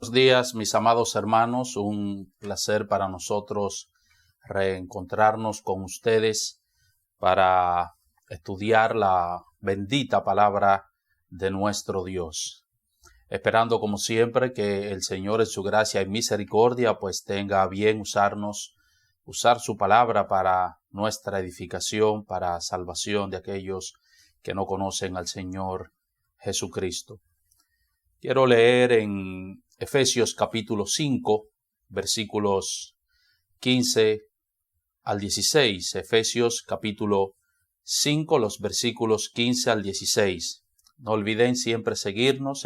Buenos días, mis amados hermanos. Un placer para nosotros reencontrarnos con ustedes para estudiar la bendita palabra de nuestro Dios. Esperando como siempre que el Señor en su gracia y misericordia pues tenga a bien usar su palabra para nuestra edificación, para salvación de aquellos que no conocen al Señor Jesucristo. Quiero leer en Efesios capítulo 5, versículos 15 al 16. Efesios capítulo 5, los versículos 15 al 16. No olviden siempre seguirnos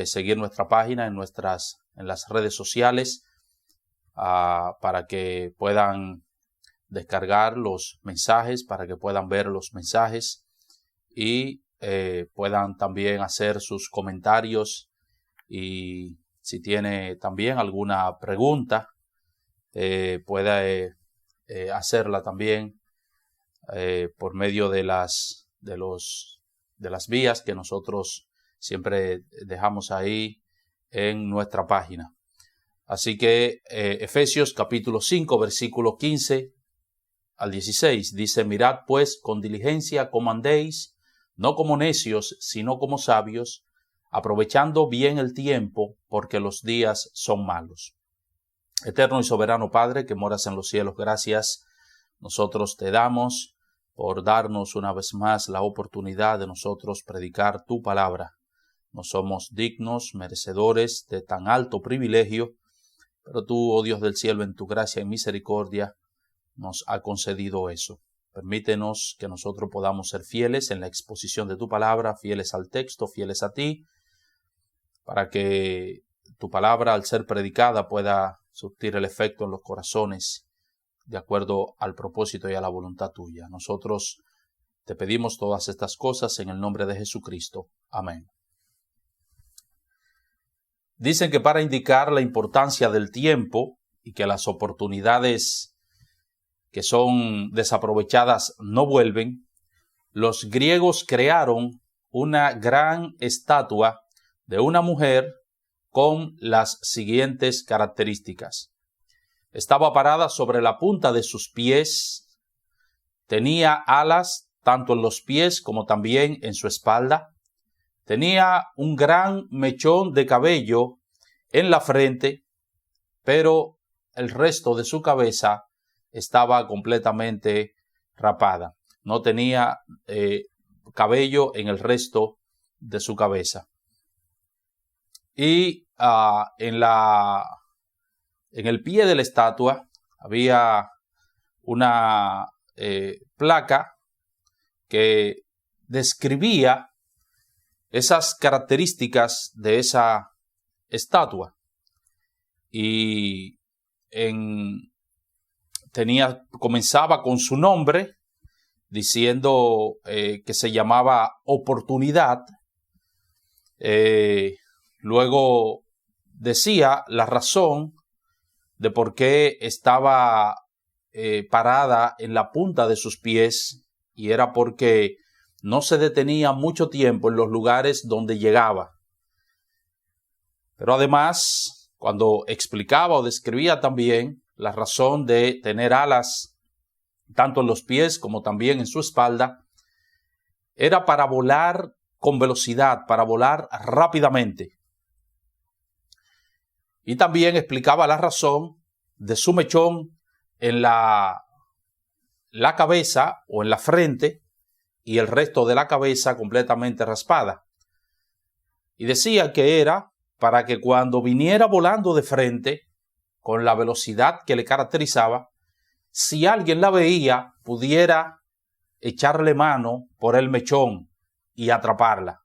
seguir nuestra página en las redes sociales para que puedan descargar los mensajes, para que puedan ver los mensajes y puedan también hacer sus comentarios, y si tiene también alguna pregunta pueda hacerla también por medio de las vías que nosotros siempre dejamos ahí en nuestra página. Así que Efesios capítulo 5 versículo 15 al 16 dice: mirad pues con diligencia cómo andéis, no como necios, sino como sabios, aprovechando bien el tiempo, porque los días son malos. Eterno y soberano Padre, que moras en los cielos, gracias nosotros te damos por darnos una vez más la oportunidad de nosotros predicar tu palabra. No somos dignos, merecedores de tan alto privilegio, pero tú, oh Dios del cielo, en tu gracia y misericordia, nos ha concedido eso. Permítenos que nosotros podamos ser fieles en la exposición de tu palabra, fieles al texto, fieles a ti, para que tu palabra, al ser predicada, pueda surtir el efecto en los corazones de acuerdo al propósito y a la voluntad tuya. Nosotros te pedimos todas estas cosas en el nombre de Jesucristo. Amén. Dicen que para indicar la importancia del tiempo y que las oportunidades que son desaprovechadas no vuelven, los griegos crearon una gran estatua de una mujer con las siguientes características. Estaba parada sobre la punta de sus pies, tenía alas tanto en los pies como también en su espalda, tenía un gran mechón de cabello en la frente, pero el resto de su cabeza estaba completamente rapada. No tenía cabello en el resto de su cabeza. Y en el pie de la estatua había una placa que describía esas características de esa estatua. Y comenzaba con su nombre, diciendo que se llamaba Oportunidad. Luego decía la razón de por qué estaba parada en la punta de sus pies, y era porque no se detenía mucho tiempo en los lugares donde llegaba. Pero además, cuando explicaba o describía también la razón de tener alas tanto en los pies como también en su espalda, era para volar con velocidad, para volar rápidamente. Y también explicaba la razón de su mechón en la cabeza o en la frente y el resto de la cabeza completamente raspada. Y decía que era para que cuando viniera volando de frente, con la velocidad que le caracterizaba, si alguien la veía, pudiera echarle mano por el mechón y atraparla.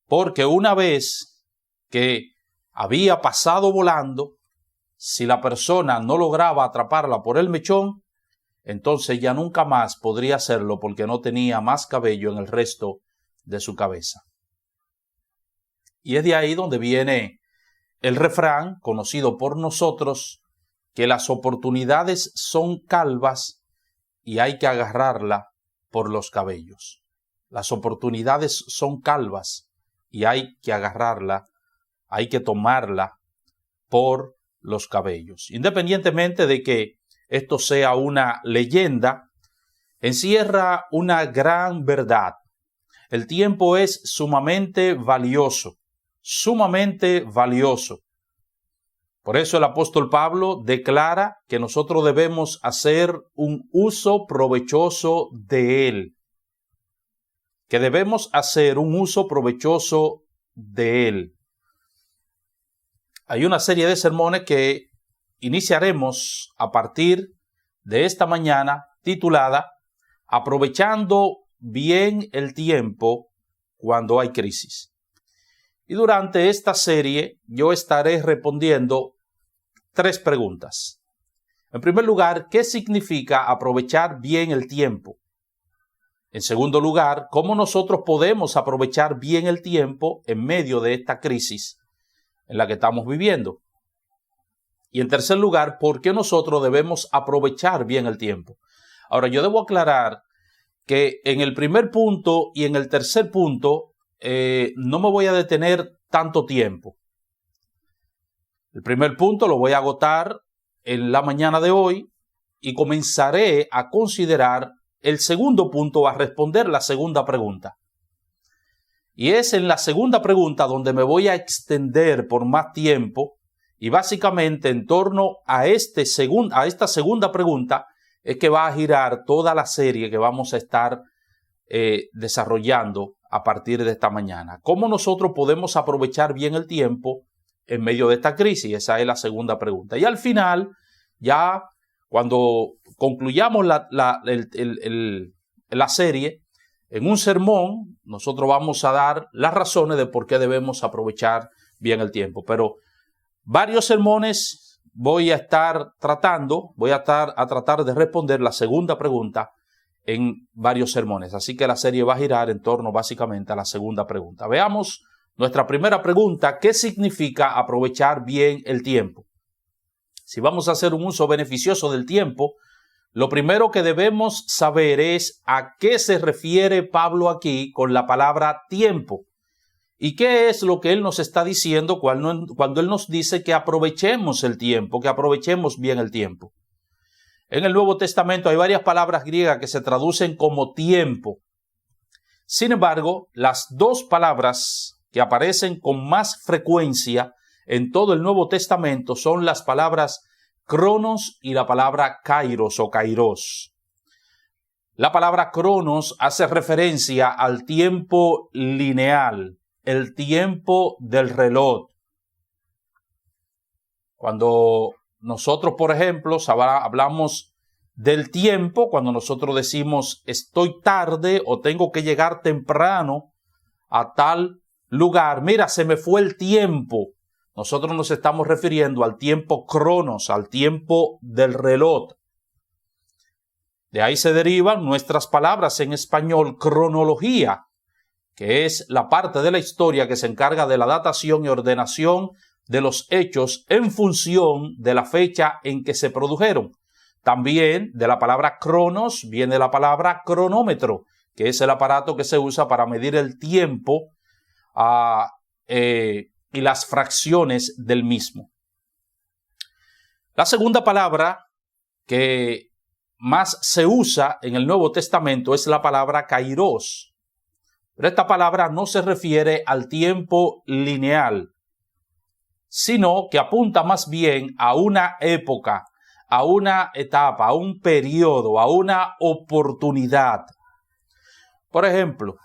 Porque una vez que había pasado volando, si la persona no lograba atraparla por el mechón, entonces ya nunca más podría hacerlo, porque no tenía más cabello en el resto de su cabeza. Y es de ahí donde viene el refrán conocido por nosotros, que las oportunidades son calvas y hay que agarrarla por los cabellos. Las oportunidades son calvas y hay que agarrarla hay que tomarla por los cabellos. Independientemente de que esto sea una leyenda, encierra una gran verdad. El tiempo es sumamente valioso, sumamente valioso. Por eso el apóstol Pablo declara que nosotros debemos hacer un uso provechoso de él. Que debemos hacer un uso provechoso de él. Hay una serie de sermones que iniciaremos a partir de esta mañana titulada Aprovechando bien el tiempo cuando hay crisis. Y durante esta serie yo estaré respondiendo 3 preguntas. En primer lugar, ¿qué significa aprovechar bien el tiempo? En segundo lugar, ¿cómo nosotros podemos aprovechar bien el tiempo en medio de esta crisis en la que estamos viviendo? Y en tercer lugar, ¿por qué nosotros debemos aprovechar bien el tiempo? Ahora, yo debo aclarar que en el primer punto y en el tercer punto no me voy a detener tanto tiempo. El primer punto lo voy a agotar en la mañana de hoy y comenzaré a considerar el segundo punto, a responder la segunda pregunta. Y es en la segunda pregunta donde me voy a extender por más tiempo y básicamente en torno a esta segunda pregunta es que va a girar toda la serie que vamos a estar desarrollando a partir de esta mañana. ¿Cómo nosotros podemos aprovechar bien el tiempo en medio de esta crisis? Esa es la segunda pregunta. Y al final, ya cuando concluyamos la serie, en un sermón, nosotros vamos a dar las razones de por qué debemos aprovechar bien el tiempo. Pero varios sermones voy a tratar de responder la segunda pregunta en varios sermones. Así que la serie va a girar en torno básicamente a la segunda pregunta. Veamos nuestra primera pregunta: ¿qué significa aprovechar bien el tiempo? Si vamos a hacer un uso beneficioso del tiempo, lo primero que debemos saber es a qué se refiere Pablo aquí con la palabra tiempo. ¿Y qué es lo que él nos está diciendo cuando él nos dice que aprovechemos el tiempo, que aprovechemos bien el tiempo? En el Nuevo Testamento hay varias palabras griegas que se traducen como tiempo. Sin embargo, las 2 palabras que aparecen con más frecuencia en todo el Nuevo Testamento son las palabras cronos y la palabra kairos o kairos. La palabra cronos hace referencia al tiempo lineal, el tiempo del reloj. Cuando nosotros, por ejemplo, hablamos del tiempo, cuando nosotros decimos estoy tarde o tengo que llegar temprano a tal lugar, mira, se me fue el tiempo. Nosotros nos estamos refiriendo al tiempo cronos, al tiempo del reloj. De ahí se derivan nuestras palabras en español cronología, que es la parte de la historia que se encarga de la datación y ordenación de los hechos en función de la fecha en que se produjeron. También de la palabra cronos viene la palabra cronómetro, que es el aparato que se usa para medir el tiempo y las fracciones del mismo. La segunda palabra que más se usa en el Nuevo Testamento es la palabra kairos. Pero esta palabra no se refiere al tiempo lineal, sino que apunta más bien a una época, a una etapa, a un periodo, a una oportunidad. Por ejemplo,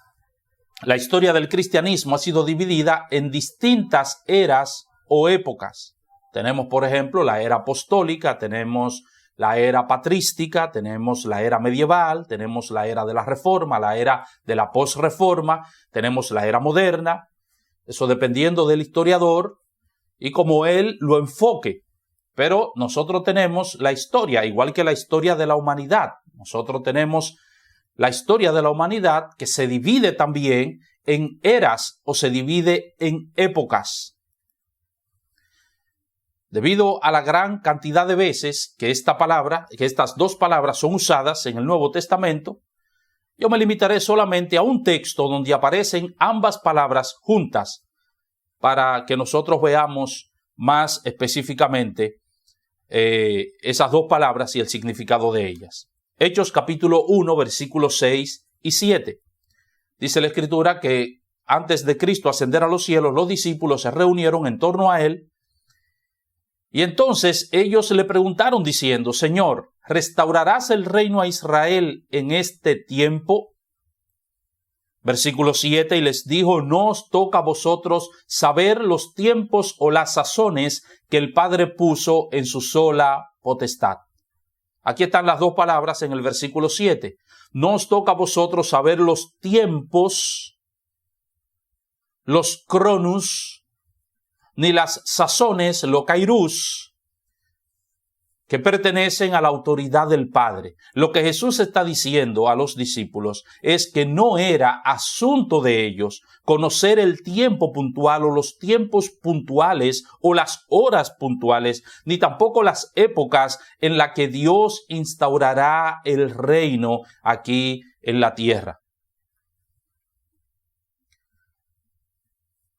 la historia del cristianismo ha sido dividida en distintas eras o épocas. Tenemos, por ejemplo, la era apostólica, tenemos la era patrística, tenemos la era medieval, tenemos la era de la reforma, la era de la posreforma, tenemos la era moderna. Eso dependiendo del historiador y como él lo enfoque. Pero nosotros tenemos la historia, igual que la historia de la humanidad. Nosotros tenemos la historia de la humanidad que se divide también en eras o se divide en épocas. Debido a la gran cantidad de veces que estas 2 palabras son usadas en el Nuevo Testamento, yo me limitaré solamente a un texto donde aparecen ambas palabras juntas. para que nosotros veamos más específicamente esas dos palabras y el significado de ellas. Hechos capítulo 1, versículos 6 y 7. Dice la Escritura que antes de Cristo ascender a los cielos, los discípulos se reunieron en torno a él y entonces ellos le preguntaron diciendo: Señor, ¿restaurarás el reino a Israel en este tiempo? Versículo 7, y les dijo: no os toca a vosotros saber los tiempos o las sazones que el Padre puso en su sola potestad. Aquí están las dos palabras en el versículo 7. No os toca a vosotros saber los tiempos, los cronos, ni las sazones, lo kairus, que pertenecen a la autoridad del Padre. Lo que Jesús está diciendo a los discípulos es que no era asunto de ellos conocer el tiempo puntual o los tiempos puntuales o las horas puntuales, ni tampoco las épocas en las que Dios instaurará el reino aquí en la tierra.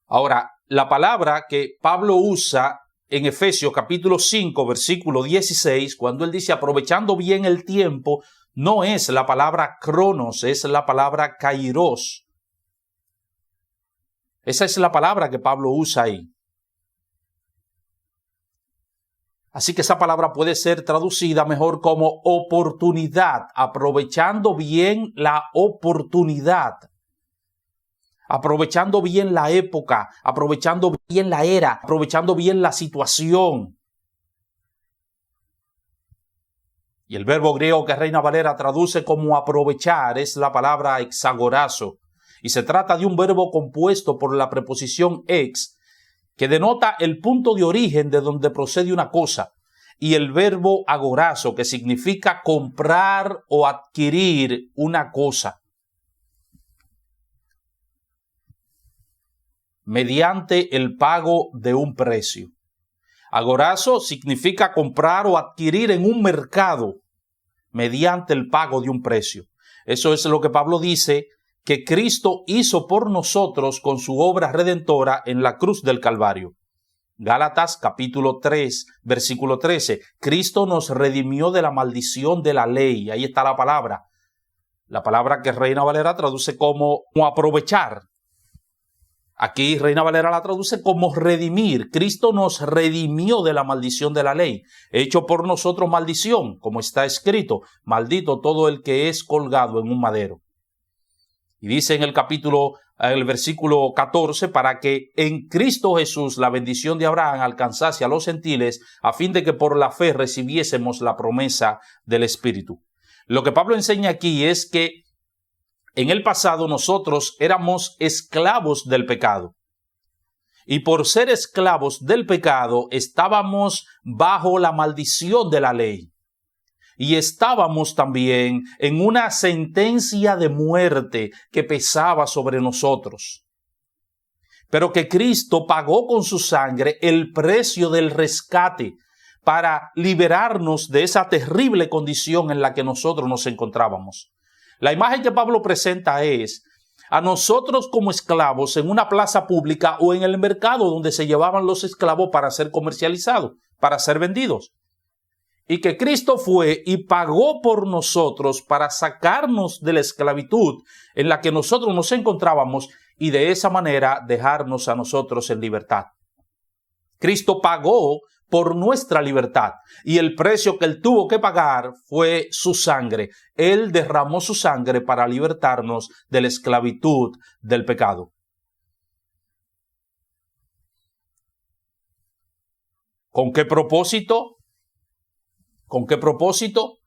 Ahora, la palabra que Pablo usa en Efesios capítulo 5, versículo 16, cuando él dice aprovechando bien el tiempo, no es la palabra cronos, es la palabra kairos. Esa es la palabra que Pablo usa ahí. Así que esa palabra puede ser traducida mejor como oportunidad, aprovechando bien la oportunidad. Aprovechando bien la época, aprovechando bien la era, aprovechando bien la situación. Y el verbo griego que Reina Valera traduce como aprovechar es la palabra exagorazo. Y se trata de un verbo compuesto por la preposición ex, que denota el punto de origen de donde procede una cosa, y el verbo agorazo, que significa comprar o adquirir una cosa. Mediante el pago de un precio. Agorazo significa comprar o adquirir en un mercado mediante el pago de un precio. Eso es lo que Pablo dice que Cristo hizo por nosotros con su obra redentora en la cruz del Calvario. Gálatas capítulo 3, versículo 13. Cristo nos redimió de la maldición de la ley. Ahí está la palabra. La palabra que Reina Valera traduce como aprovechar. Aquí Reina Valera la traduce como redimir. Cristo nos redimió de la maldición de la ley, hecho por nosotros maldición, como está escrito: maldito todo el que es colgado en un madero. Y dice en el versículo 14, para que en Cristo Jesús la bendición de Abraham alcanzase a los gentiles, a fin de que por la fe recibiésemos la promesa del Espíritu. Lo que Pablo enseña aquí es que en el pasado nosotros éramos esclavos del pecado. Y por ser esclavos del pecado estábamos bajo la maldición de la ley. Y estábamos también en una sentencia de muerte que pesaba sobre nosotros. Pero que Cristo pagó con su sangre el precio del rescate para liberarnos de esa terrible condición en la que nosotros nos encontrábamos. La imagen que Pablo presenta es a nosotros como esclavos en una plaza pública o en el mercado donde se llevaban los esclavos para ser comercializados, para ser vendidos. Y que Cristo fue y pagó por nosotros para sacarnos de la esclavitud en la que nosotros nos encontrábamos y de esa manera dejarnos a nosotros en libertad. Cristo pagó por nuestra libertad y el precio que él tuvo que pagar fue su sangre. Él derramó su sangre para libertarnos de la esclavitud del pecado. ¿Con qué propósito? ¿Con qué propósito?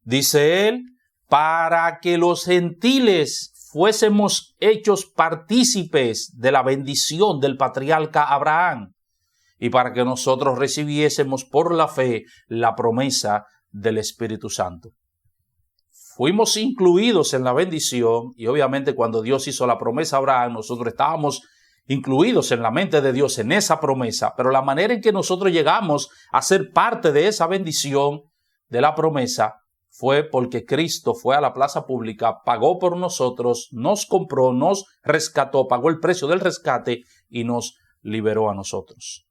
Dice él, para que los gentiles fuésemos hechos partícipes de la bendición del patriarca Abraham y para que nosotros recibiésemos por la fe la promesa del Espíritu Santo. Fuimos incluidos en la bendición y obviamente cuando Dios hizo la promesa a Abraham, nosotros estábamos incluidos en la mente de Dios en esa promesa, pero la manera en que nosotros llegamos a ser parte de esa bendición de la promesa fue porque Cristo fue a la plaza pública, pagó por nosotros, nos compró, nos rescató, pagó el precio del rescate y nos liberó a nosotros.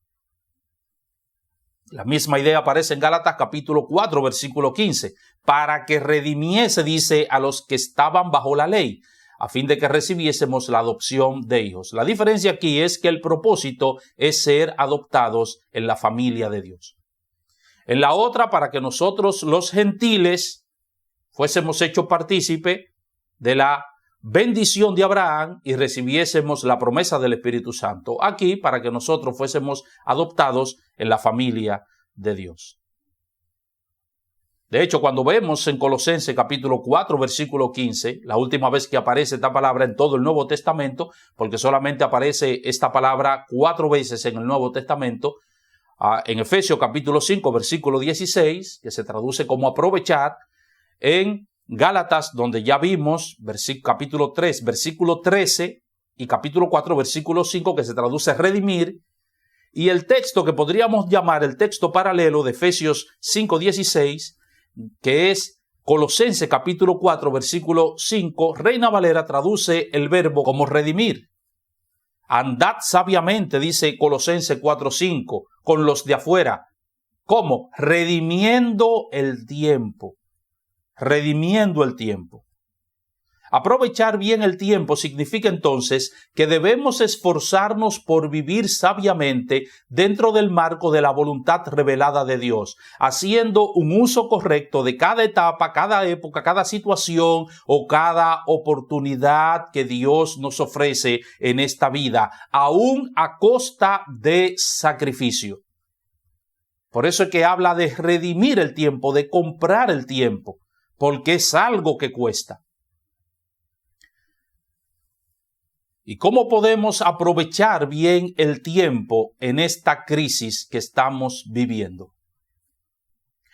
La misma idea aparece en Gálatas capítulo 4, versículo 15. Para que redimiese, dice, a los que estaban bajo la ley, a fin de que recibiésemos la adopción de hijos. La diferencia aquí es que el propósito es ser adoptados en la familia de Dios. En la otra, para que nosotros los gentiles fuésemos hechos partícipe de la bendición de Abraham y recibiésemos la promesa del Espíritu Santo. Aquí, para que nosotros fuésemos adoptados en la familia de Dios. De hecho, cuando vemos en Colosenses capítulo 4, versículo 15, la última vez que aparece esta palabra en todo el Nuevo Testamento, porque solamente aparece esta palabra 4 veces en el Nuevo Testamento, en Efesios capítulo 5, versículo 16, que se traduce como aprovechar, en Gálatas, donde ya vimos, capítulo 3, versículo 13, y capítulo 4, versículo 5, que se traduce redimir, y el texto que podríamos llamar el texto paralelo de Efesios 5, 16, que es Colosenses capítulo 4, versículo 5, Reina Valera traduce el verbo como redimir. Andad sabiamente, dice Colosenses 4, 5, con los de afuera. ¿Cómo? Redimiendo el tiempo. Redimiendo el tiempo. Aprovechar bien el tiempo significa entonces que debemos esforzarnos por vivir sabiamente dentro del marco de la voluntad revelada de Dios, haciendo un uso correcto de cada etapa, cada época, cada situación o cada oportunidad que Dios nos ofrece en esta vida, aún a costa de sacrificio. Por eso es que habla de redimir el tiempo, de comprar el tiempo, porque es algo que cuesta. ¿Y cómo podemos aprovechar bien el tiempo en esta crisis que estamos viviendo?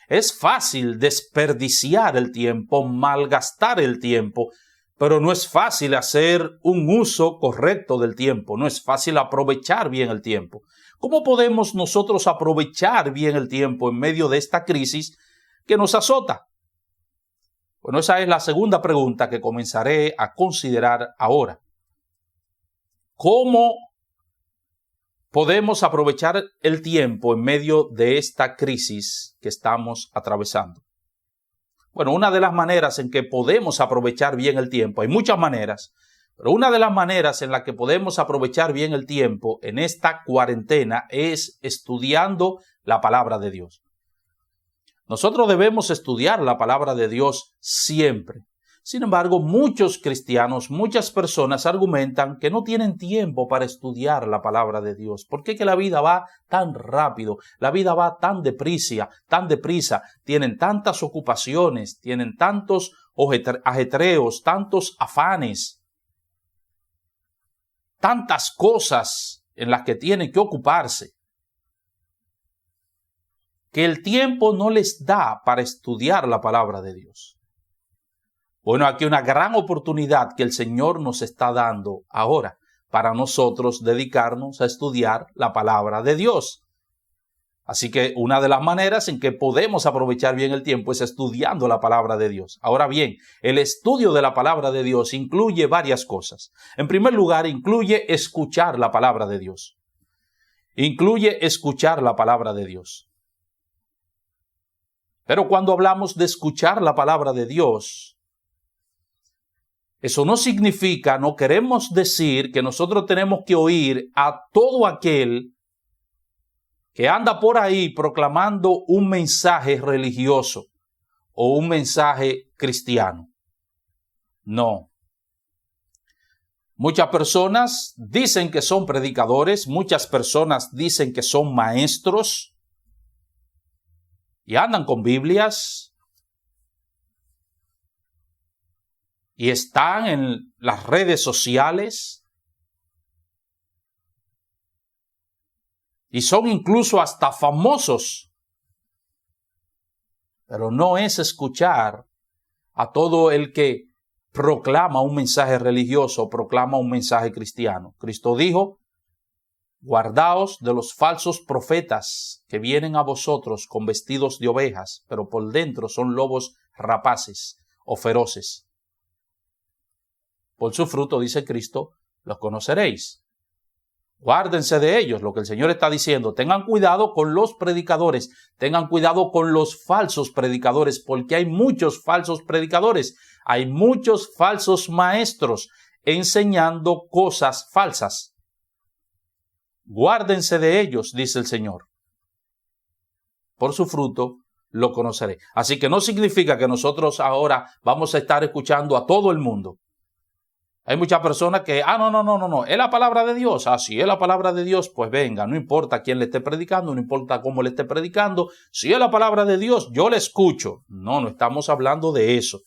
Es fácil desperdiciar el tiempo, malgastar el tiempo, pero no es fácil hacer un uso correcto del tiempo, no es fácil aprovechar bien el tiempo. ¿Cómo podemos nosotros aprovechar bien el tiempo en medio de esta crisis que nos azota? Bueno, esa es la segunda pregunta que comenzaré a considerar ahora. ¿Cómo podemos aprovechar el tiempo en medio de esta crisis que estamos atravesando? Bueno, una de las maneras en que podemos aprovechar bien el tiempo, hay muchas maneras, pero una de las maneras en la que podemos aprovechar bien el tiempo en esta cuarentena es estudiando la palabra de Dios. Nosotros debemos estudiar la palabra de Dios siempre. Sin embargo, muchos cristianos, muchas personas argumentan que no tienen tiempo para estudiar la palabra de Dios. ¿Por qué que la vida va tan rápido? La vida va tan deprisa, tienen tantas ocupaciones, tienen tantos ajetreos, tantos afanes, tantas cosas en las que tienen que ocuparse, que el tiempo no les da para estudiar la palabra de Dios. Bueno, aquí una gran oportunidad que el Señor nos está dando ahora para nosotros dedicarnos a estudiar la palabra de Dios. Así que una de las maneras en que podemos aprovechar bien el tiempo es estudiando la palabra de Dios. Ahora bien, el estudio de la palabra de Dios incluye varias cosas. En primer lugar, incluye escuchar la palabra de Dios. Incluye escuchar la palabra de Dios. Pero cuando hablamos de escuchar la palabra de Dios, eso no significa, no queremos decir que nosotros tenemos que oír a todo aquel que anda por ahí proclamando un mensaje religioso o un mensaje cristiano. No. Muchas personas dicen que son predicadores, muchas personas dicen que son maestros y andan con Biblias y están en las redes sociales y son incluso hasta famosos. Pero no es escuchar a todo el que proclama un mensaje religioso, proclama un mensaje cristiano. Cristo dijo: guardaos de los falsos profetas que vienen a vosotros con vestidos de ovejas, pero por dentro son lobos rapaces o feroces. Por su fruto, dice Cristo, los conoceréis. Guárdense de ellos, lo que el Señor está diciendo. Tengan cuidado con los predicadores, tengan cuidado con los falsos predicadores, porque hay muchos falsos predicadores, hay muchos falsos maestros enseñando cosas falsas. Guárdense de ellos, dice el Señor. Por su fruto lo conoceré. Así que no significa que nosotros ahora vamos a estar escuchando a todo el mundo. Hay muchas personas que, no, es la palabra de Dios. Si es la palabra de Dios, pues venga, no importa quién le esté predicando, no importa cómo le esté predicando. Si es la palabra de Dios, yo le escucho. No estamos hablando de eso.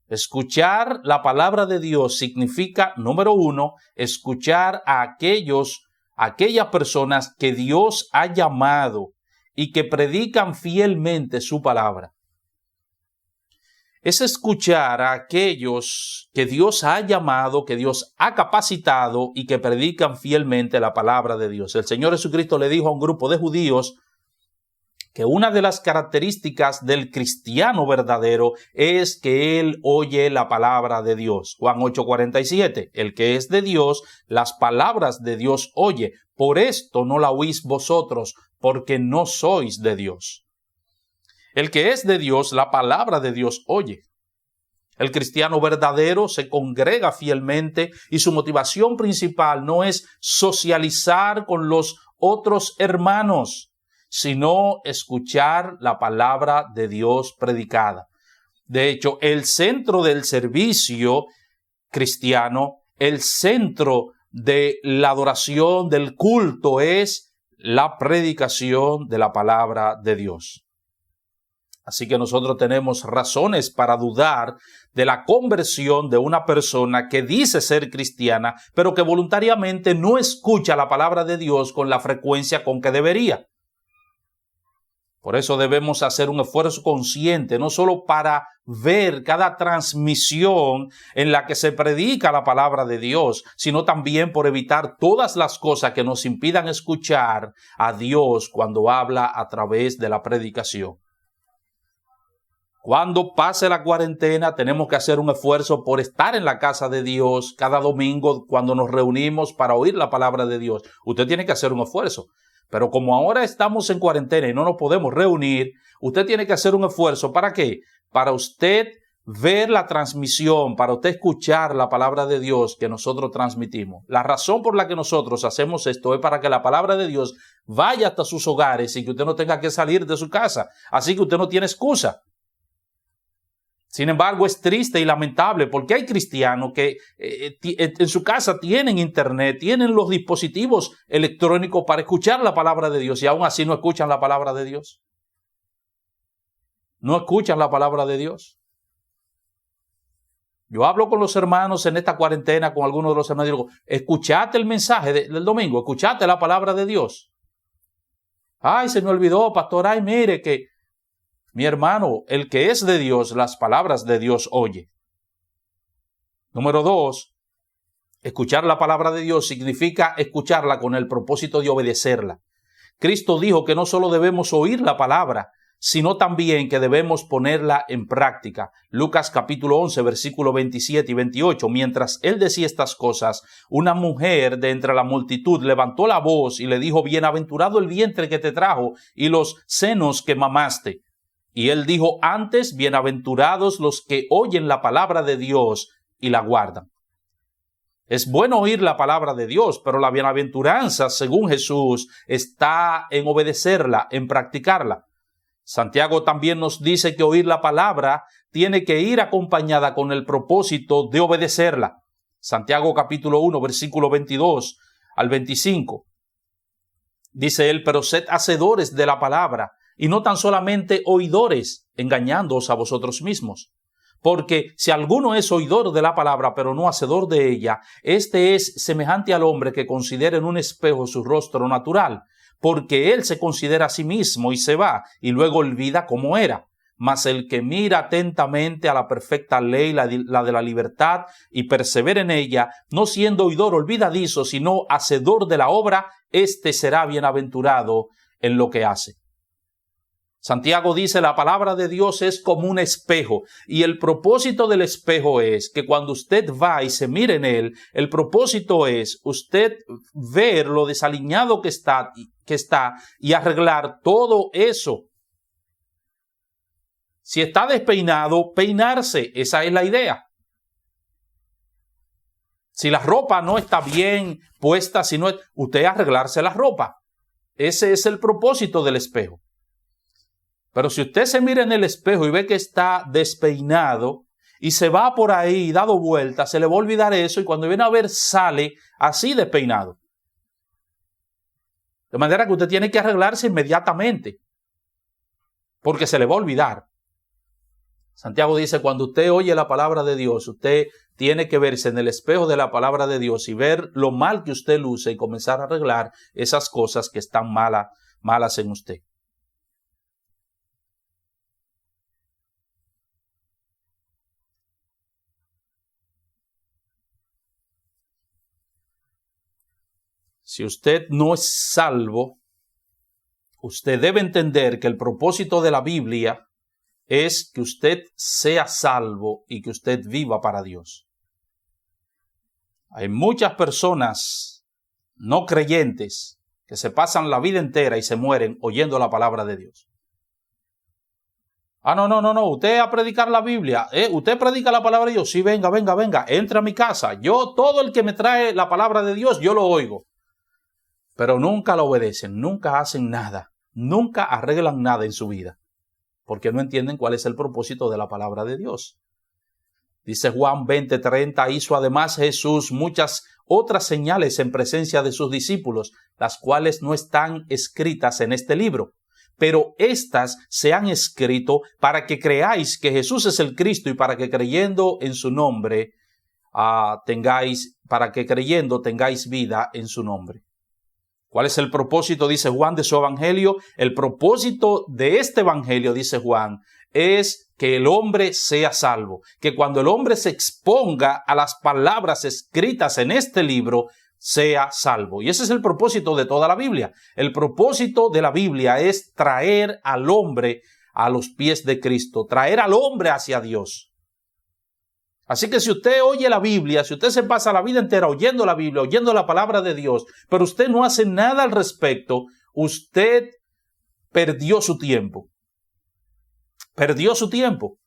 Escuchar la palabra de Dios significa, número uno, escuchar a aquellas personas que Dios ha llamado y que predican fielmente su palabra. Es escuchar a aquellos que Dios ha llamado, que Dios ha capacitado y que predican fielmente la palabra de Dios. El Señor Jesucristo le dijo a un grupo de judíos que una de las características del cristiano verdadero es que él oye la palabra de Dios. Juan 8:47, el que es de Dios, las palabras de Dios oye. Por esto no la oís vosotros, porque no sois de Dios. El que es de Dios, la palabra de Dios oye. El cristiano verdadero se congrega fielmente y su motivación principal no es socializar con los otros hermanos, sino escuchar la palabra de Dios predicada. De hecho, el centro del servicio cristiano, el centro de la adoración, del culto, es la predicación de la palabra de Dios. Así que nosotros tenemos razones para dudar de la conversión de una persona que dice ser cristiana, pero que voluntariamente no escucha la palabra de Dios con la frecuencia con que debería. Por eso debemos hacer un esfuerzo consciente, no solo para ver cada transmisión en la que se predica la palabra de Dios, sino también por evitar todas las cosas que nos impidan escuchar a Dios cuando habla a través de la predicación. Cuando pase la cuarentena, tenemos que hacer un esfuerzo por estar en la casa de Dios cada domingo cuando nos reunimos para oír la palabra de Dios. Usted tiene que hacer un esfuerzo. Pero como ahora estamos en cuarentena y no nos podemos reunir, usted tiene que hacer un esfuerzo. ¿Para qué? Para usted ver la transmisión, para usted escuchar la palabra de Dios que nosotros transmitimos. La razón por la que nosotros hacemos esto es para que la palabra de Dios vaya hasta sus hogares y que usted no tenga que salir de su casa. Así que usted no tiene excusa. Sin embargo, es triste y lamentable porque hay cristianos que en su casa tienen internet, tienen los dispositivos electrónicos para escuchar la palabra de Dios y aún así no escuchan la palabra de Dios. No escuchan la palabra de Dios. Yo hablo con los hermanos en esta cuarentena, con algunos de los hermanos, y digo, escuchate el mensaje del domingo, escuchate la palabra de Dios. Ay, se me olvidó, pastor, ay, mire que... Mi hermano, el que es de Dios, las palabras de Dios oye. Número 2, escuchar la palabra de Dios significa escucharla con el propósito de obedecerla. Cristo dijo que no solo debemos oír la palabra, sino también que debemos ponerla en práctica. Lucas capítulo 11, versículo 27 y 28. Mientras él decía estas cosas, una mujer de entre la multitud levantó la voz y le dijo, bienaventurado el vientre que te trajo y los senos que mamaste. Y él dijo antes, bienaventurados los que oyen la palabra de Dios y la guardan. Es bueno oír la palabra de Dios, pero la bienaventuranza, según Jesús, está en obedecerla, en practicarla. Santiago también nos dice que oír la palabra tiene que ir acompañada con el propósito de obedecerla. Santiago capítulo 1, versículo 22 al 25. Dice él, pero sed hacedores de la palabra, y no tan solamente oidores, engañándoos a vosotros mismos. Porque si alguno es oidor de la palabra, pero no hacedor de ella, este es semejante al hombre que considera en un espejo su rostro natural, porque él se considera a sí mismo y se va, y luego olvida cómo era. Mas el que mira atentamente a la perfecta ley, la de la libertad, y persevera en ella, no siendo oidor olvidadizo, sino hacedor de la obra, éste será bienaventurado en lo que hace. Santiago dice, la palabra de Dios es como un espejo, y el propósito del espejo es que cuando usted va y se mire en él, el propósito es usted ver lo desaliñado que está y arreglar todo eso. Si está despeinado, peinarse, esa es la idea. Si la ropa no está bien puesta, usted arreglarse la ropa. Ese es el propósito del espejo. Pero si usted se mira en el espejo y ve que está despeinado y se va por ahí dado vueltas, se le va a olvidar eso y cuando viene a ver sale así despeinado. De manera que usted tiene que arreglarse inmediatamente porque se le va a olvidar. Santiago dice, cuando usted oye la palabra de Dios, usted tiene que verse en el espejo de la palabra de Dios y ver lo mal que usted luce y comenzar a arreglar esas cosas que están malas en usted. Si usted no es salvo, usted debe entender que el propósito de la Biblia es que usted sea salvo y que usted viva para Dios. Hay muchas personas no creyentes que se pasan la vida entera y se mueren oyendo la palabra de Dios. No, usted a predicar la Biblia, usted predica la palabra de Dios, sí, venga, entre a mi casa, todo el que me trae la palabra de Dios, yo lo oigo. Pero nunca lo obedecen, nunca hacen nada, nunca arreglan nada en su vida, porque no entienden cuál es el propósito de la palabra de Dios. Dice Juan 20:30, hizo además Jesús muchas otras señales en presencia de sus discípulos, las cuales no están escritas en este libro. Pero estas se han escrito para que creáis que Jesús es el Cristo y para que creyendo en su nombre tengáis vida en su nombre. ¿Cuál es el propósito, dice Juan, de su evangelio? El propósito de este evangelio, dice Juan, es que el hombre sea salvo. Que cuando el hombre se exponga a las palabras escritas en este libro, sea salvo. Y ese es el propósito de toda la Biblia. El propósito de la Biblia es traer al hombre a los pies de Cristo, traer al hombre hacia Dios. Así que si usted oye la Biblia, si usted se pasa la vida entera oyendo la Biblia, oyendo la palabra de Dios, pero usted no hace nada al respecto, usted perdió su tiempo. Perdió su tiempo.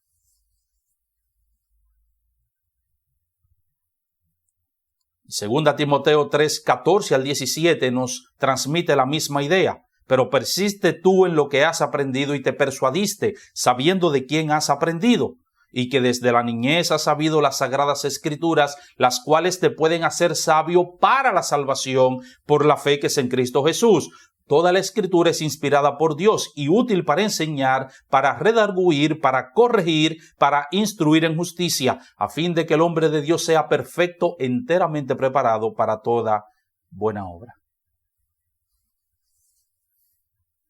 Segunda Timoteo 3:14-17 nos transmite la misma idea. Pero persiste tú en lo que has aprendido y te persuadiste, sabiendo de quién has aprendido, y que desde la niñez has sabido las sagradas escrituras, las cuales te pueden hacer sabio para la salvación por la fe que es en Cristo Jesús. Toda la escritura es inspirada por Dios y útil para enseñar, para redarguir, para corregir, para instruir en justicia, a fin de que el hombre de Dios sea perfecto, enteramente preparado para toda buena obra.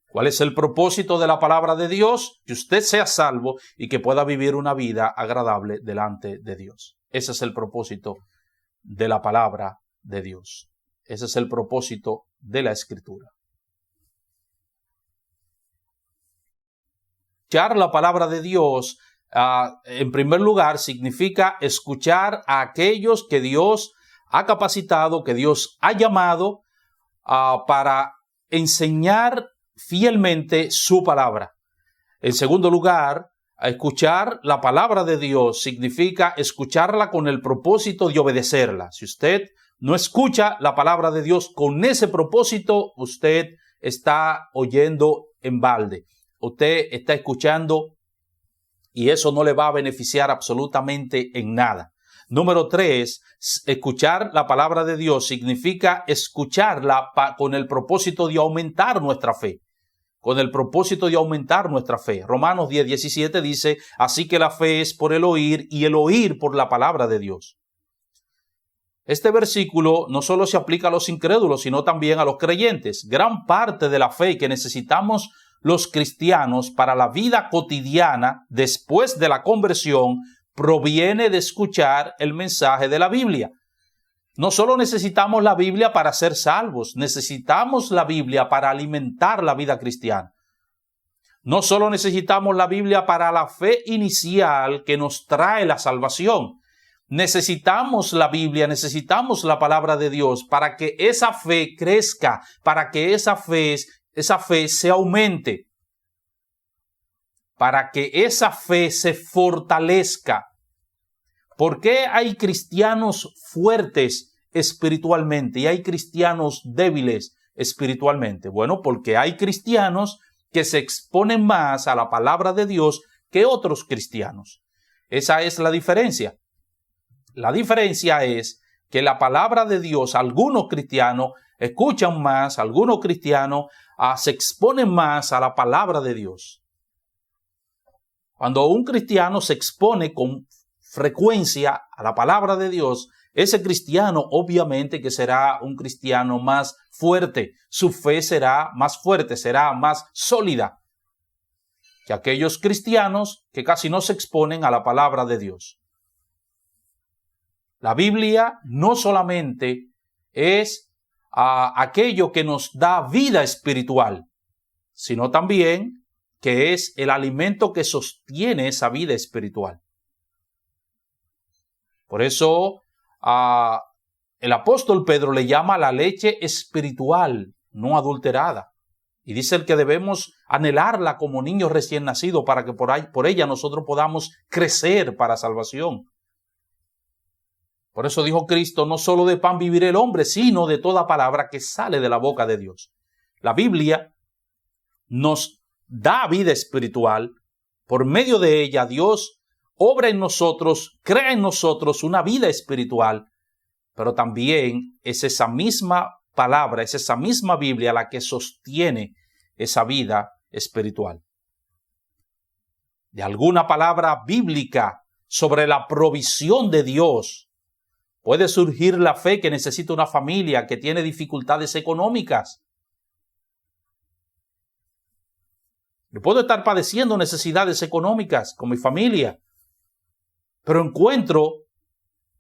¿Cuál es el propósito de la palabra de Dios? Que usted sea salvo y que pueda vivir una vida agradable delante de Dios. Ese es el propósito de la palabra de Dios. Ese es el propósito de la Escritura. Escuchar la palabra de Dios, en primer lugar, significa escuchar a aquellos que Dios ha capacitado, que Dios ha llamado para enseñar fielmente su palabra. En segundo lugar, escuchar la palabra de Dios significa escucharla con el propósito de obedecerla. Si usted no escucha la palabra de Dios con ese propósito, usted está oyendo en balde. Usted está escuchando y eso no le va a beneficiar absolutamente en nada. Número 3, escuchar la palabra de Dios significa escucharla con el propósito de aumentar nuestra fe. Con el propósito de aumentar nuestra fe. Romanos 10:17 dice, así que la fe es por el oír y el oír por la palabra de Dios. Este versículo no solo se aplica a los incrédulos, sino también a los creyentes. Gran parte de la fe que necesitamos los cristianos para la vida cotidiana después de la conversión proviene de escuchar el mensaje de la Biblia. No solo necesitamos la Biblia para ser salvos, necesitamos la Biblia para alimentar la vida cristiana. No solo necesitamos la Biblia para la fe inicial que nos trae la salvación. Necesitamos la Biblia, necesitamos la palabra de Dios para que esa fe crezca, para que esa fe se aumente, para que esa fe se fortalezca. ¿Por qué hay cristianos fuertes espiritualmente y hay cristianos débiles espiritualmente? Bueno, porque hay cristianos que se exponen más a la palabra de Dios que otros cristianos. Esa es la diferencia. La diferencia es que la palabra de Dios, algunos cristianos escuchan más, algunos cristianos se exponen más a la palabra de Dios. Cuando un cristiano se expone con frecuencia a la palabra de Dios, ese cristiano obviamente que será un cristiano más fuerte, su fe será más fuerte, será más sólida que aquellos cristianos que casi no se exponen a la palabra de Dios. La Biblia no solamente es aquello que nos da vida espiritual, sino también que es el alimento que sostiene esa vida espiritual. Por eso el apóstol Pedro le llama la leche espiritual, no adulterada. Y dice el que debemos anhelarla como niños recién nacidos para que por ella nosotros podamos crecer para salvación. Por eso dijo Cristo, no solo de pan vivirá el hombre, sino de toda palabra que sale de la boca de Dios. La Biblia nos da vida espiritual. Por medio de ella Dios obra en nosotros, crea en nosotros una vida espiritual, pero también es esa misma palabra, es esa misma Biblia la que sostiene esa vida espiritual. De alguna palabra bíblica sobre la provisión de Dios puede surgir la fe que necesita una familia que tiene dificultades económicas. Yo puedo estar padeciendo necesidades económicas con mi familia, pero encuentro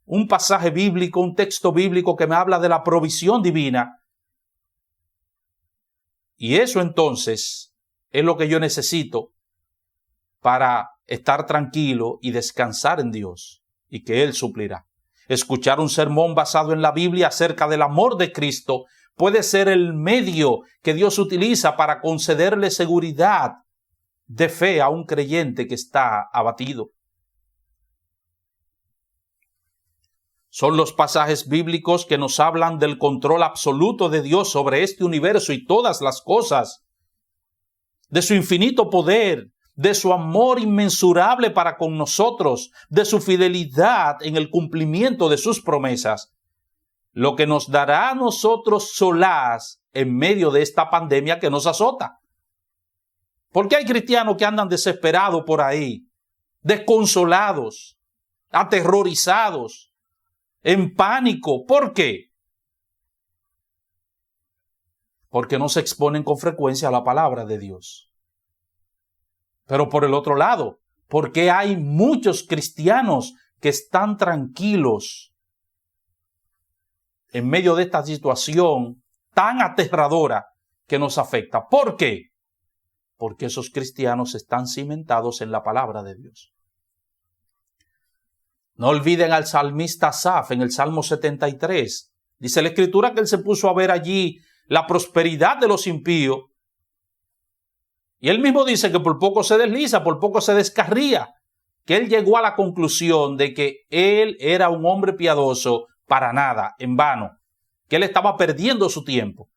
un pasaje bíblico, un texto bíblico que me habla de la provisión divina. Y eso entonces es lo que yo necesito para estar tranquilo y descansar en Dios y que Él suplirá. Escuchar un sermón basado en la Biblia acerca del amor de Cristo puede ser el medio que Dios utiliza para concederle seguridad de fe a un creyente que está abatido. Son los pasajes bíblicos que nos hablan del control absoluto de Dios sobre este universo y todas las cosas, de su infinito poder, de su amor inmensurable para con nosotros, de su fidelidad en el cumplimiento de sus promesas, lo que nos dará a nosotros solaz en medio de esta pandemia que nos azota. Porque hay cristianos que andan desesperados por ahí, desconsolados, aterrorizados, en pánico. ¿Por qué? Porque no se exponen con frecuencia a la palabra de Dios. Pero por el otro lado, ¿por qué hay muchos cristianos que están tranquilos en medio de esta situación tan aterradora que nos afecta? ¿Por qué? Porque esos cristianos están cimentados en la palabra de Dios. No olviden al salmista Asaf en el Salmo 73. Dice la Escritura que él se puso a ver allí la prosperidad de los impíos. Y él mismo dice que por poco se desliza, por poco se descarría, que él llegó a la conclusión de que él era un hombre piadoso para nada, en vano, que él estaba perdiendo su tiempo.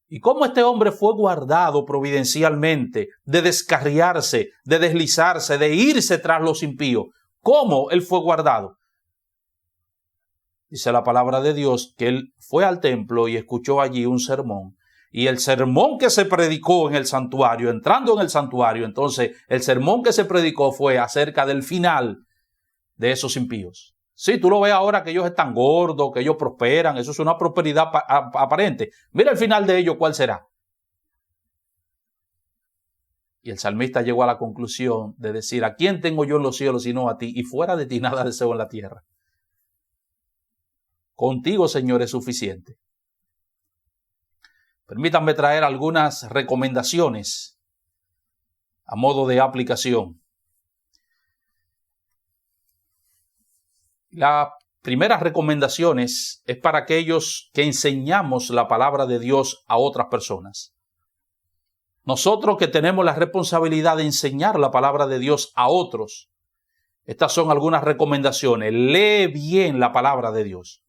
Y cómo este hombre fue guardado providencialmente de descarriarse, de deslizarse, de irse tras los impíos. ¿Cómo él fue guardado? Dice la palabra de Dios que él fue al templo y escuchó allí un sermón. Y el sermón que se predicó en el santuario, entrando en el santuario, entonces el sermón que se predicó fue acerca del final de esos impíos. Sí, tú lo ves ahora que ellos están gordos, que ellos prosperan, eso es una prosperidad aparente. Mira el final de ellos, ¿cuál será? Y el salmista llegó a la conclusión de decir, ¿a quién tengo yo en los cielos sino a ti? Y fuera de ti nada deseo en la tierra. Contigo, Señor, es suficiente. Permítanme traer algunas recomendaciones a modo de aplicación. La primera recomendación es para aquellos que enseñamos la palabra de Dios a otras personas. Nosotros que tenemos la responsabilidad de enseñar la palabra de Dios a otros, estas son algunas recomendaciones. Lee bien la palabra de Dios.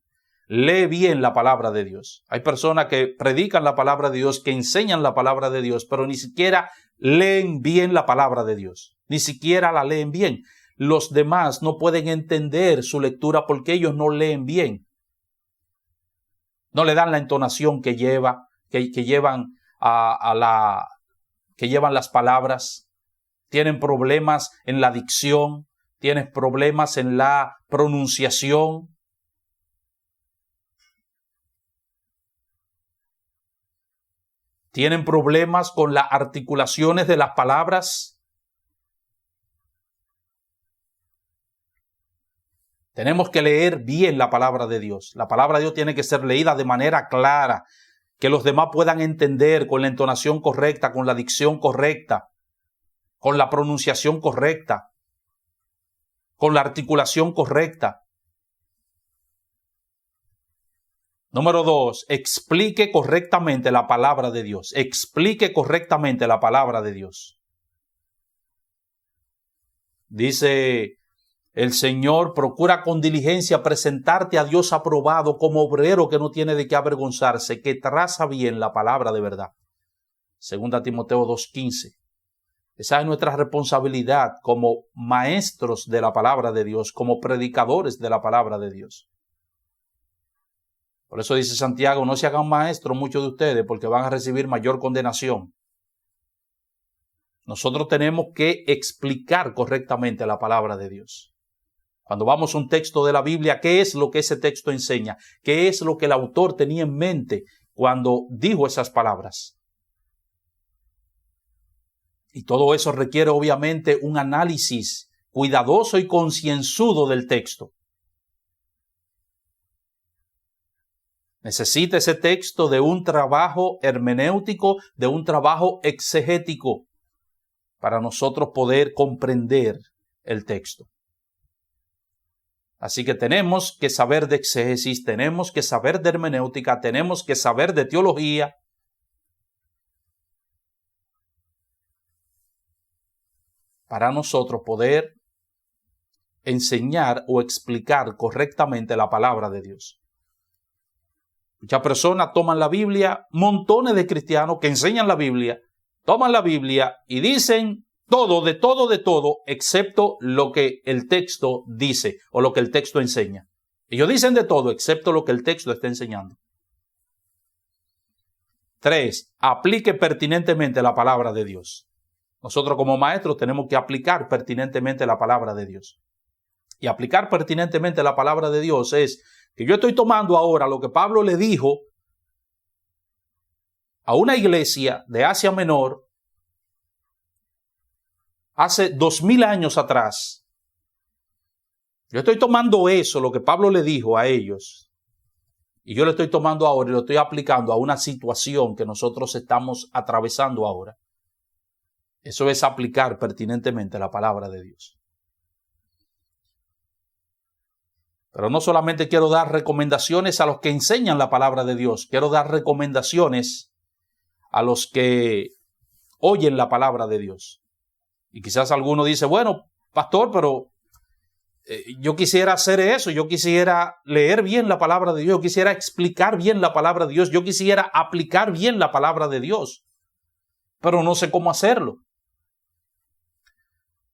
Lee bien la palabra de Dios. Hay personas que predican la palabra de Dios, que enseñan la palabra de Dios, pero ni siquiera leen bien la palabra de Dios. Ni siquiera la leen bien. Los demás no pueden entender su lectura porque ellos no leen bien. No le dan la entonación que llevan las palabras. Tienen problemas en la dicción, tienen problemas en la pronunciación. Tienen problemas con las articulaciones de las palabras. Tenemos que leer bien la palabra de Dios. La palabra de Dios tiene que ser leída de manera clara, que los demás puedan entender con la entonación correcta, con la dicción correcta, con la pronunciación correcta, con la articulación correcta. Número 2, explique correctamente la palabra de Dios. Explique correctamente la palabra de Dios. Dice el Señor, procura con diligencia presentarte a Dios aprobado como obrero que no tiene de qué avergonzarse, que traza bien la palabra de verdad. 2 Timoteo 2:15. Esa es nuestra responsabilidad como maestros de la palabra de Dios, como predicadores de la palabra de Dios. Por eso dice Santiago, no se hagan maestros muchos de ustedes porque van a recibir mayor condenación. Nosotros tenemos que explicar correctamente la palabra de Dios. Cuando vamos a un texto de la Biblia, ¿qué es lo que ese texto enseña? ¿Qué es lo que el autor tenía en mente cuando dijo esas palabras? Y todo eso requiere obviamente un análisis cuidadoso y concienzudo del texto. Necesita ese texto de un trabajo hermenéutico, de un trabajo exegético, para nosotros poder comprender el texto. Así que tenemos que saber de exégesis, tenemos que saber de hermenéutica, tenemos que saber de teología. Para nosotros poder enseñar o explicar correctamente la palabra de Dios. Muchas personas toman la Biblia, montones de cristianos que enseñan la Biblia, toman la Biblia y dicen todo, excepto lo que el texto dice o lo que el texto enseña. Ellos dicen de todo, excepto lo que el texto está enseñando. 3. Aplique pertinentemente la palabra de Dios. Nosotros como maestros tenemos que aplicar pertinentemente la palabra de Dios. Y aplicar pertinentemente la palabra de Dios es que yo estoy tomando ahora lo que Pablo le dijo a una iglesia de Asia Menor hace 2000 años atrás. Yo estoy tomando eso, lo que Pablo le dijo a ellos, y yo lo estoy tomando ahora y lo estoy aplicando a una situación que nosotros estamos atravesando ahora. Eso es aplicar pertinentemente la palabra de Dios. Pero no solamente quiero dar recomendaciones a los que enseñan la palabra de Dios, quiero dar recomendaciones a los que oyen la palabra de Dios. Y quizás alguno dice, bueno, pastor, pero yo quisiera hacer eso, yo quisiera leer bien la palabra de Dios, yo quisiera explicar bien la palabra de Dios, yo quisiera aplicar bien la palabra de Dios, pero no sé cómo hacerlo.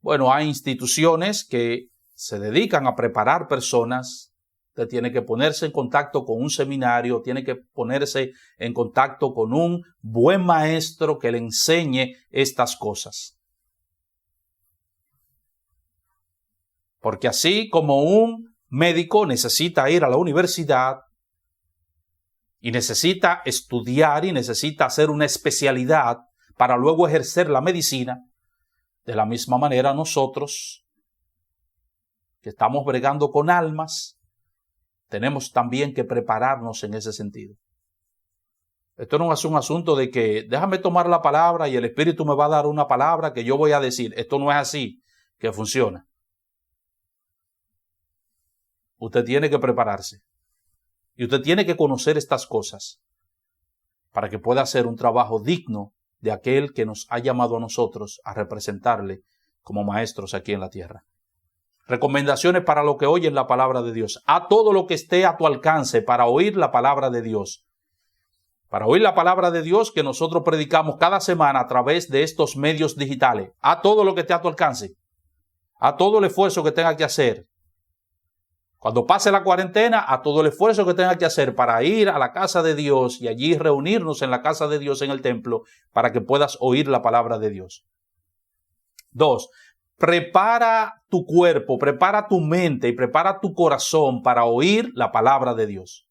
Bueno, hay instituciones que se dedican a preparar personas. Usted tiene que ponerse en contacto con un seminario, tiene que ponerse en contacto con un buen maestro que le enseñe estas cosas. Porque así como un médico necesita ir a la universidad y necesita estudiar y necesita hacer una especialidad para luego ejercer la medicina, de la misma manera nosotros que estamos bregando con almas, tenemos también que prepararnos en ese sentido. Esto no es un asunto de que déjame tomar la palabra y el Espíritu me va a dar una palabra que yo voy a decir. Esto no es así que funciona. Usted tiene que prepararse. Y usted tiene que conocer estas cosas para que pueda hacer un trabajo digno de aquel que nos ha llamado a nosotros a representarle como maestros aquí en la tierra. Recomendaciones para lo que oyen la palabra de Dios. Haz todo lo que esté a tu alcance para oír la palabra de Dios. Para oír la palabra de Dios que nosotros predicamos cada semana a través de estos medios digitales. Haz todo lo que esté a tu alcance. Haz todo el esfuerzo que tenga que hacer. Cuando pase la cuarentena, a todo el esfuerzo que tenga que hacer para ir a la casa de Dios y allí reunirnos en la casa de Dios en el templo para que puedas oír la palabra de Dios. 2. Prepara tu cuerpo, prepara tu mente y prepara tu corazón para oír la palabra de Dios.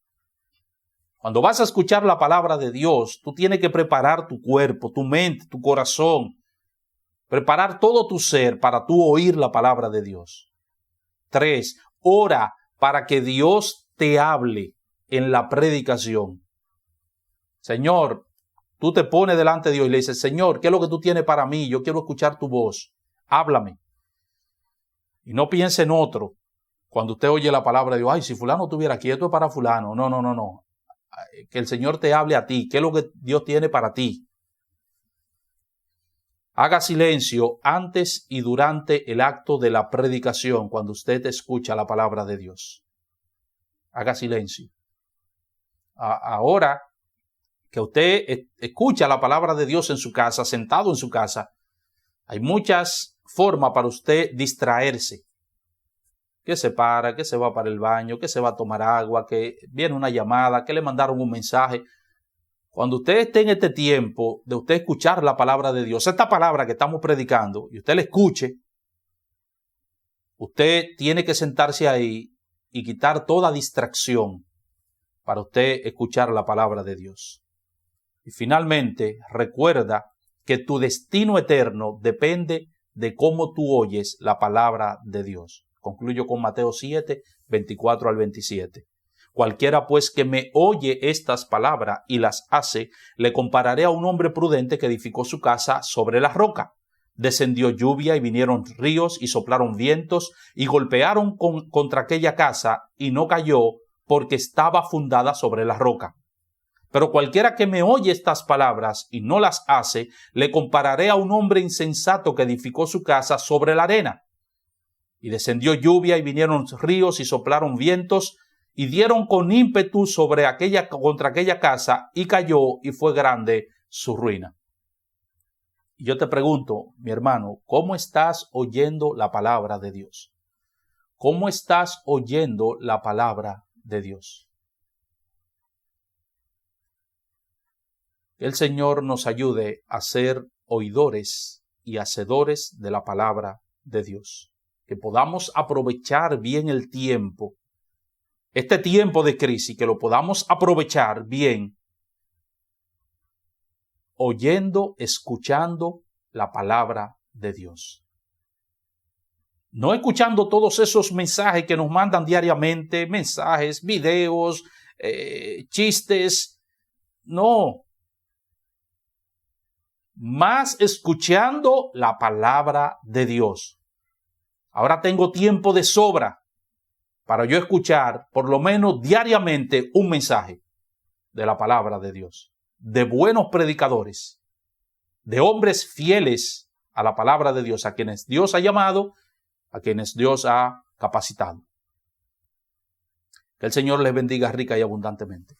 Cuando vas a escuchar la palabra de Dios, tú tienes que preparar tu cuerpo, tu mente, tu corazón, preparar todo tu ser para tú oír la palabra de Dios. 3. Ora para que Dios te hable en la predicación. Señor, tú te pones delante de Dios y le dices, Señor, ¿qué es lo que tú tienes para mí? Yo quiero escuchar tu voz. Háblame. Y no piense en otro. Cuando usted oye la palabra de Dios, ay, si fulano estuviera quieto es para fulano. No. Que el Señor te hable a ti. ¿Qué es lo que Dios tiene para ti? Haga silencio antes y durante el acto de la predicación cuando usted escucha la palabra de Dios. Haga silencio. Ahora que usted escucha la palabra de Dios en su casa, sentado en su casa, hay muchas formas para usted distraerse. Que se para, que se va para el baño, que se va a tomar agua, que viene una llamada, que le mandaron un mensaje. Cuando usted esté en este tiempo de usted escuchar la palabra de Dios, esta palabra que estamos predicando, y usted la escuche, usted tiene que sentarse ahí y quitar toda distracción para usted escuchar la palabra de Dios. Y finalmente, recuerda que tu destino eterno depende de cómo tú oyes la palabra de Dios. Concluyo con Mateo 7, 24 al 27. Cualquiera pues que me oye estas palabras y las hace, le compararé a un hombre prudente que edificó su casa sobre la roca. Descendió lluvia y vinieron ríos y soplaron vientos y golpearon contra aquella casa y no cayó porque estaba fundada sobre la roca. Pero cualquiera que me oye estas palabras y no las hace, le compararé a un hombre insensato que edificó su casa sobre la arena. Y descendió lluvia y vinieron ríos y soplaron vientos y dieron con ímpetu contra aquella casa y cayó y fue grande su ruina. Y yo te pregunto, mi hermano, ¿cómo estás oyendo la palabra de Dios? ¿Cómo estás oyendo la palabra de Dios? Que el Señor nos ayude a ser oidores y hacedores de la palabra de Dios. Que podamos aprovechar bien el tiempo, este tiempo de crisis, que lo podamos aprovechar bien, oyendo, escuchando la palabra de Dios. No escuchando todos esos mensajes que nos mandan diariamente, mensajes, videos, chistes, no. Más escuchando la palabra de Dios. Ahora tengo tiempo de sobra para yo escuchar por lo menos diariamente un mensaje de la palabra de Dios, de buenos predicadores, de hombres fieles a la palabra de Dios, a quienes Dios ha llamado, a quienes Dios ha capacitado. Que el Señor les bendiga rica y abundantemente.